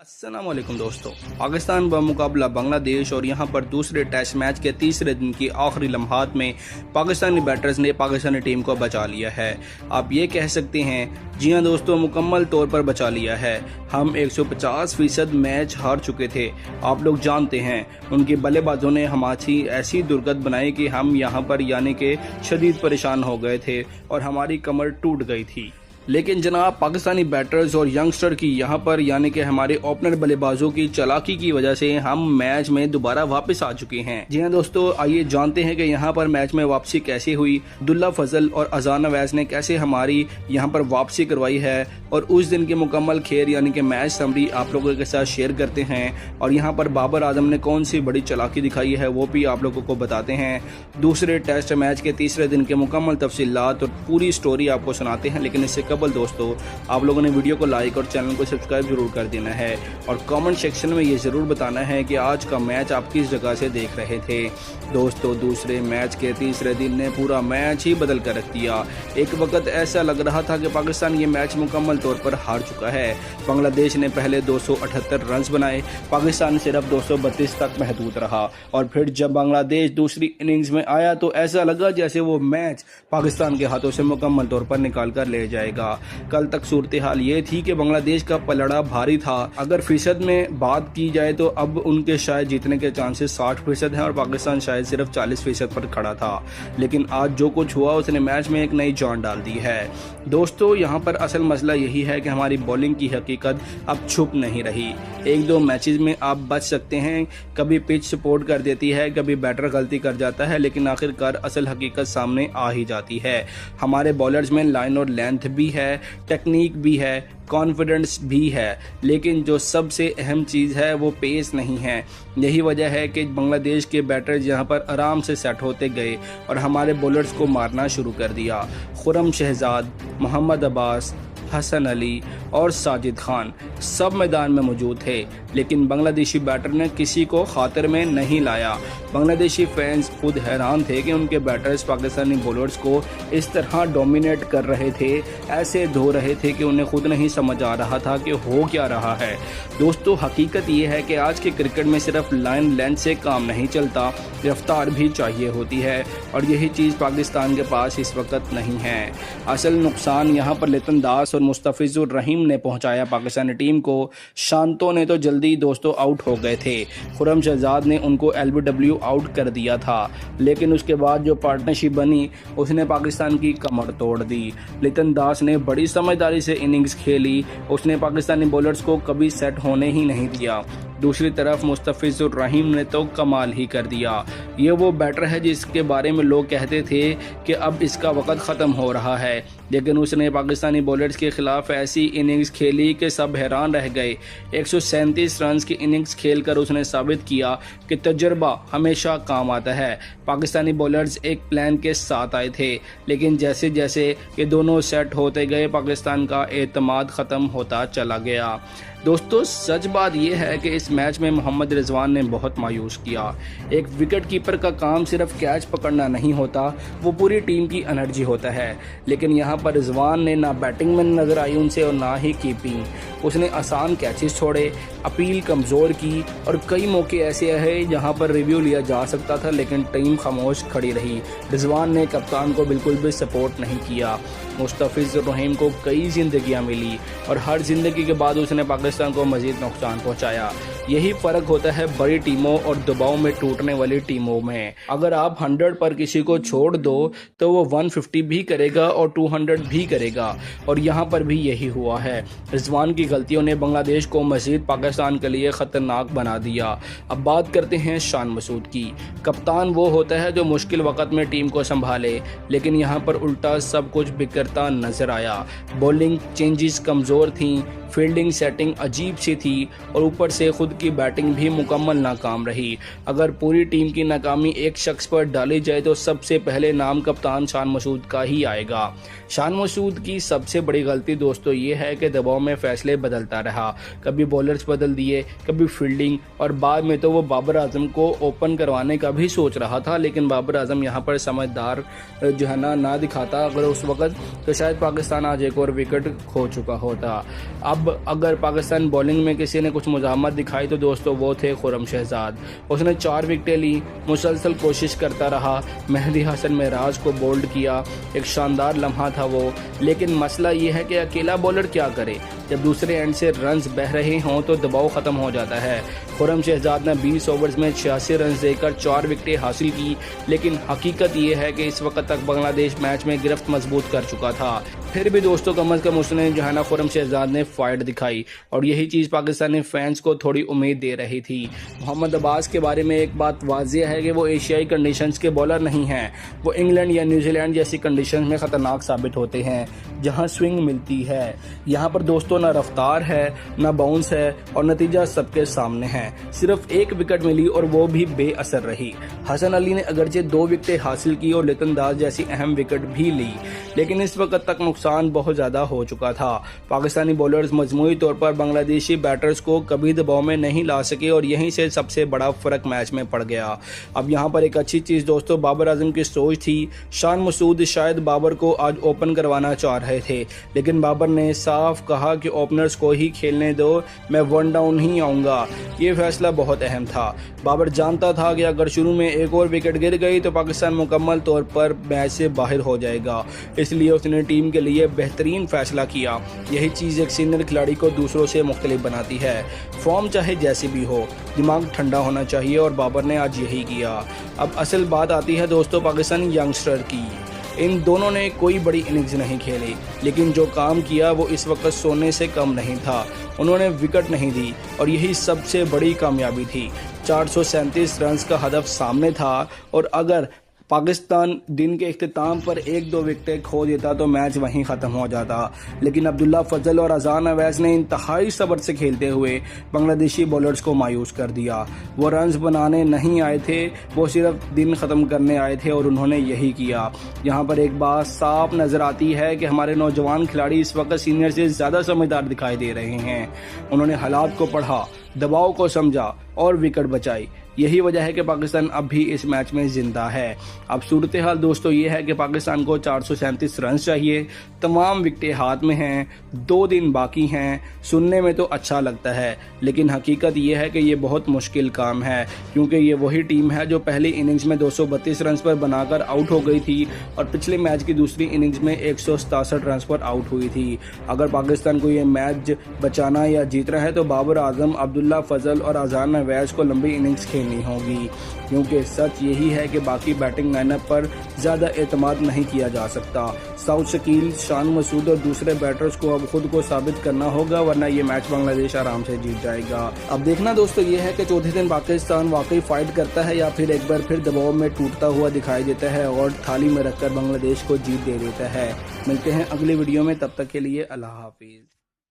अस्सलामुअलैकुम दोस्तों, पाकिस्तान बमुकाबला बांग्लादेश और यहां पर दूसरे टेस्ट मैच के तीसरे दिन की आखिरी लम्हात में पाकिस्तानी बैटर्स ने पाकिस्तानी टीम को बचा लिया है। आप ये कह सकते हैं, जी हां दोस्तों, मुकम्मल तौर पर बचा लिया है। हम 150% मैच हार चुके थे। आप लोग जानते हैं, उनके बल्लेबाजों ने हमारी ऐसी दुर्गत बनाई कि हम यहां पर यानी कि शदीद परेशान हो गए थे और हमारी कमर टूट गई थी। लेकिन जनाब, पाकिस्तानी बैटर्स और यंगस्टर की यहाँ पर यानी कि हमारे ओपनर बल्लेबाजों की चालाकी की वजह से हम मैच में दोबारा वापस आ चुके हैं। जी हाँ दोस्तों, आइए जानते हैं कि यहाँ पर मैच में वापसी कैसे हुई, अब्दुल्ला फजल और अजान अवैस ने कैसे हमारी यहाँ पर वापसी करवाई है और उस दिन की मुकम्मल खेल यानी कि मैच समरी आप लोगों के साथ शेयर करते हैं। और यहाँ पर बाबर आजम ने कौन सी बड़ी चालाकी दिखाई है वो भी आप लोगों को बताते हैं। दूसरे टेस्ट मैच के तीसरे दिन के मुकम्मल तफसीलात और पूरी स्टोरी आपको सुनाते हैं। लेकिन इससे दोस्तों, आप लोगों ने वीडियो को लाइक और चैनल को सब्सक्राइब जरूर कर देना है और कमेंट सेक्शन में ये जरूर बताना है कि आज का मैच आप किस जगह से देख रहे थे। दोस्तों, दूसरे मैच के तीसरे दिन ने पूरा मैच ही बदल कर रख दिया। एक वक्त ऐसा लग रहा था कि पाकिस्तान ये मैच मुकम्मल तौर पर हार चुका है। बांग्लादेश ने पहले 278 रन बनाए, पाकिस्तान सिर्फ 232 तक महदूद रहा और फिर जब बांग्लादेश दूसरी इनिंग्स में आया तो ऐसा लगा जैसे वो मैच पाकिस्तान के हाथों से मुकम्मल तौर पर निकाल कर ले जाएगा। कल तक सूरत हाल ये थी कि बांग्लादेश का पलड़ा भारी था। अगर फीसद में बात की जाए तो अब उनके शायद जीतने के चांसेस 60% हैं और पाकिस्तान शायद सिर्फ 40% पर खड़ा था। लेकिन आज जो कुछ हुआ उसने मैच में एक नई जान डाल दी है। दोस्तों, यहाँ पर असल मसला यही है कि हमारी बॉलिंग की हकीकत अब छुप नहीं रही। एक दो मैचेस में आप बच सकते हैं, कभी पिच सपोर्ट कर देती है, कभी बैटर गलती कर जाता है, लेकिन आखिरकार असल हकीकत सामने आ ही जाती है। हमारे बॉलर्स में लाइन और लेंथ भी है, टेक्निक भी है, कॉन्फिडेंस भी है, लेकिन जो सबसे अहम चीज़ है वो पेस नहीं है। यही वजह है कि बांग्लादेश के बैटर्स यहाँ पर आराम से सेट होते गए और हमारे बॉलर्स को मारना शुरू कर दिया। खुरम शहजाद, मोहम्मद अब्बास, हसन अली और साजिद खान सब मैदान में मौजूद थे, लेकिन बांग्लादेशी बैटर ने किसी को खातिर में नहीं लाया। बांग्लादेशी फैंस खुद हैरान थे कि उनके बैटर्स पाकिस्तानी बॉलर्स को इस तरह डोमिनेट कर रहे थे, ऐसे धो रहे थे कि उन्हें खुद नहीं समझ आ रहा था कि हो क्या रहा है। दोस्तों, हकीकत ये है कि आज के क्रिकेट में सिर्फ लाइन लेंथ से काम नहीं चलता, रफ्तार भी चाहिए होती है और यही चीज़ पाकिस्तान के पास इस वक्त नहीं है। असल नुकसान यहाँ पर लितन दास और मुस्तफिजुर रहीम ने पहुंचाया पाकिस्तानी टीम को। शांतो ने तो जल्दी दोस्तों आउट हो गए थे, खुरम शहजाद ने उनको एलबीडब्ल्यू आउट कर दिया था, लेकिन उसके बाद जो पार्टनरशिप बनी उसने पाकिस्तान की कमर तोड़ दी। लितन दास ने बड़ी समझदारी से इनिंग्स खेली, उसने पाकिस्तानी बॉलर्स को कभी सेट होने ही नहीं दिया। दूसरी तरफ मुस्तफिजुर रहीम ने तो कमाल ही कर दिया। ये वो बैटर है जिसके बारे में लोग कहते थे कि अब इसका वक्त ख़त्म हो रहा है, लेकिन उसने पाकिस्तानी बॉलर्स के खिलाफ ऐसी इनिंग्स खेली कि सब हैरान रह गए। 137 रन की इनिंग्स खेलकर उसने साबित किया कि तजर्बा हमेशा काम आता है। पाकिस्तानी बॉलर्स एक प्लान के साथ आए थे, लेकिन जैसे जैसे ये दोनों सेट होते गए पाकिस्तान का एतमाद ख़त्म होता चला गया। दोस्तों, सच बात यह है कि इस मैच में मोहम्मद रिजवान ने बहुत मायूस किया। एक विकेट कीपर का काम सिर्फ कैच पकड़ना नहीं होता, वो पूरी टीम की एनर्जी होता है। लेकिन यहाँ पर रिजवान ने ना बैटिंग में नजर आई उनसे और ना ही कीपिंग। उसने आसान कैचेस छोड़े, अपील कमज़ोर की और कई मौके ऐसे हैं जहाँ पर रिव्यू लिया जा सकता था, लेकिन टीम खामोश खड़ी रही। रिजवान ने कप्तान को बिल्कुल भी सपोर्ट नहीं किया। मुस्तफिजुर रहीम को कई जिंदगियां मिली और हर जिंदगी के बाद उसने पाकिस्तान को मजीद नुकसान पहुंचाया। यही फ़र्क होता है बड़ी टीमों और दबाव में टूटने वाली टीमों में। अगर आप 100 पर किसी को छोड़ दो तो वो 150 भी करेगा और 200 भी करेगा, और यहाँ पर भी यही हुआ है। रिजवान की गलतियों ने बांग्लादेश को मजीद पाकिस्तान के लिए ख़तरनाक बना दिया। अब बात करते हैं शान मसूद की। कप्तान वो होता है जो मुश्किल वक्त में टीम को संभाले, लेकिन यहाँ पर उल्टा सब कुछ बिगड़ता नजर आया। बॉलिंग चेंजेस कमज़ोर थीं, फील्डिंग सेटिंग अजीब सी थी और ऊपर से खुद की बैटिंग भी मुकम्मल नाकाम रही। अगर पूरी टीम की नाकामी एक शख्स पर डाली जाए तो सबसे पहले नाम कप्तान शान मसूद का ही आएगा। शान मसूद की सबसे बड़ी गलती दोस्तों ये है कि दबाव में फैसले बदलता रहा। कभी बॉलर्स बदल दिए, कभी फील्डिंग, और बाद में तो वो बाबर आजम को ओपन करवाने का भी सोच रहा था, लेकिन बाबर आजम यहाँ पर समझदार जो है ना दिखाता अगर उस वक्त, तो शायद पाकिस्तान आज एक और विकेट खो चुका होता। अब अब अगर पाकिस्तान बॉलिंग में किसी ने कुछ मुज़ाहमत दिखाई तो दोस्तों वो थे खुर्रम शहजाद। उसने 4 विकेटें ली, मुसलसल कोशिश करता रहा, मेहदी हसन महराज को बोल्ड किया, एक शानदार लम्हा था वो। लेकिन मसला ये है कि अकेला बॉलर क्या करे, जब दूसरे एंड से रन्स बह रहे हों तो दबाव ख़त्म हो जाता है। खुर्रम शहजाद ने 20 ओवर्स में 86 रन देकर 4 विकेटें हासिल की, लेकिन हकीकत ये है कि इस वक्त तक बांग्लादेश मैच में गिरफ्त मजबूत कर चुका था। फिर भी दोस्तों कम अज़ कम उसने जो है ना खुर्रम शहजाद ने फाइट दिखाई, और यही चीज़ पाकिस्तानी फैंस को थोड़ी उम्मीद दे रही थी। मोहम्मद अब्बास के बारे में एक बात वाज़ेह है कि वो एशियाई कंडीशंस के बॉलर नहीं हैं। वो इंग्लैंड या न्यूजीलैंड जैसी कंडीशंस में ख़तरनाक साबित होते हैं, जहां स्विंग मिलती है। यहाँ पर दोस्तों ना रफ्तार है, ना बाउंस है, और नतीजा सबके सामने है। सिर्फ 1 विकेट मिली और वो भी बेअसर रही। हसन अली ने अगरचे 2 विकेटें हासिल की और लिटन दास जैसी अहम विकेट भी ली, लेकिन इस वक्त तक नुकसान बहुत ज़्यादा हो चुका था। पाकिस्तानी बॉलर्स मजमूई तौर पर बांग्लादेशी बैटर्स को कभी दबाव में नहीं ला सके, और यहीं से सबसे बड़ा फ़र्क मैच में पड़ गया। अब यहाँ पर एक अच्छी चीज़ दोस्तों बाबर आजम की सोच थी। शान मसूद शायद बाबर को आज ओपन करवाना चाह रहे थे, लेकिन बाबर ने साफ कहा कि ओपनर्स को ही खेलने दो, मैं 1 डाउन ही आऊँगा। ये फैसला बहुत अहम था। बाबर जानता था कि अगर शुरू में एक और विकेट गिर गई तो पाकिस्तान मुकम्मल तौर पर मैच से बाहर हो जाएगा, इसलिए उसने टीम के लिए बेहतरीन फैसला किया। यही चीज़ एक सीनियर खिलाड़ी को दूसरों से मुख्तलिफ बनाती है। फॉर्म चाहे जैसी भी हो, दिमाग ठंडा होना चाहिए, और बाबर ने आज यही किया। अब असल बात आती है दोस्तों पाकिस्तानी यंगस्टर की। इन दोनों ने कोई बड़ी इनिंग्स नहीं खेली, लेकिन जो काम किया वो इस वक्त सोने से कम नहीं था। उन्होंने विकेट नहीं दी, और यही सबसे बड़ी कामयाबी थी। 437 रन का हदफ सामने था, और अगर पाकिस्तान दिन के इख्तिताम पर 1-2 विकेटें खो देता तो मैच वहीं ख़त्म हो जाता। लेकिन अब्दुल्ला फजल और अजान अवैस ने इंतहाई सब्र से खेलते हुए बांग्लादेशी बॉलर्स को मायूस कर दिया। वो रन्स बनाने नहीं आए थे, वो सिर्फ दिन ख़त्म करने आए थे, और उन्होंने यही किया। यहाँ पर एक बात साफ नज़र आती है कि हमारे नौजवान खिलाड़ी इस वक्त सीनियर से ज़्यादा समझदार दिखाई दे रहे हैं। उन्होंने हालात को पढ़ा, दबाव को समझा और विकेट बचाई। यही वजह है कि पाकिस्तान अब भी इस मैच में जिंदा है। अब सूरत हाल दोस्तों ये है कि पाकिस्तान को 437 रन चाहिए, तमाम विकेटें हाथ में हैं, 2 दिन बाकी हैं। सुनने में तो अच्छा लगता है, लेकिन हकीकत ये है कि ये बहुत मुश्किल काम है, क्योंकि ये वही टीम है जो पहली इनिंग्स में 232 रन पर बनाकर आउट हो गई थी, और पिछले मैच की दूसरी इनिंग्स में 167 रन पर आउट हुई थी। अगर पाकिस्तान को ये मैच बचाना या जीतना है तो बाबर आजम, अब्दुल्ला फजल और अजान अवैस को लंबी इनिंग्स खेलनी होगी, क्योंकि सच यही है कि बाकी बैटिंग लाइनअप पर ज़्यादा एतमाद नहीं किया जा सकता। साउथ शकील, शान मसूद और दूसरे बैटर्स को अब खुद को साबित करना होगा, वरना ये मैच बांग्लादेश आराम से जीत जाएगा। अब देखना दोस्तों ये है कि चौथे दिन पाकिस्तान वाकई फाइट करता है या फिर एक बार फिर दबाव में टूटता हुआ दिखाई देता है और थाली में रखकर बांग्लादेश को जीत दे देता है। मिलते हैं अगली वीडियो में, तब तक के लिए अल्लाह हाफिज़।